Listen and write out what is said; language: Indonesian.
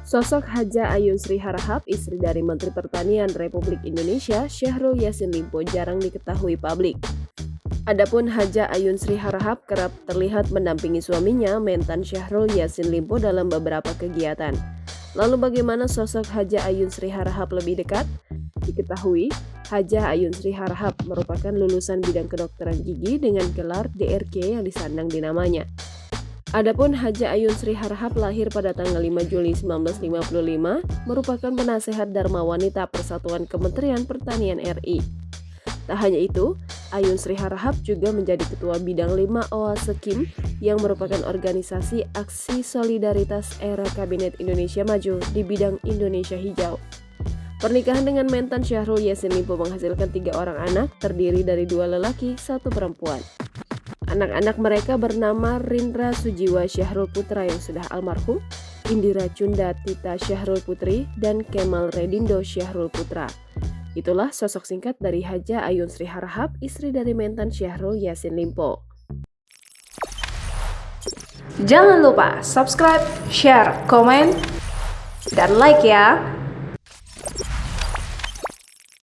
Sosok Haja Ayun Sri Harahap, istri dari Menteri Pertanian Republik Indonesia, Syahrul Yassin Limpo, jarang diketahui publik. Adapun Haja Ayun Sri Harahap kerap terlihat mendampingi suaminya, Mentan Syahrul Yassin Limpo, dalam beberapa kegiatan. Lalu bagaimana sosok Haja Ayun Sri Harahap lebih dekat? Diketahui, Haja Ayun Sri Harahap merupakan lulusan bidang kedokteran gigi dengan gelar DRG yang disandang di namanya. Adapun Haja Ayun Sri Harahap lahir pada tanggal 5 Juli 1955, merupakan penasehat Dharma Wanita Persatuan Kementerian Pertanian RI. Tak hanya itu, Ayun Sri Harahap juga menjadi Ketua Bidang 5 Oase Kim yang merupakan organisasi aksi solidaritas era Kabinet Indonesia Maju di bidang Indonesia Hijau. Pernikahan dengan Mentan Syahrul Yassin Limpo menghasilkan 3 orang anak, terdiri dari 2 lelaki, 1 perempuan. Anak-anak mereka bernama Rindra Sujiwa Syahrul Putra yang sudah almarhum, Indira Cunda Tita Syahrul Putri, dan Kemal Redindo Syahrul Putra. Itulah sosok singkat dari Haja Ayun Sri Harahap, istri dari Mentan Syahrul Yassin Limpo. Jangan lupa subscribe, share, komen, dan like ya!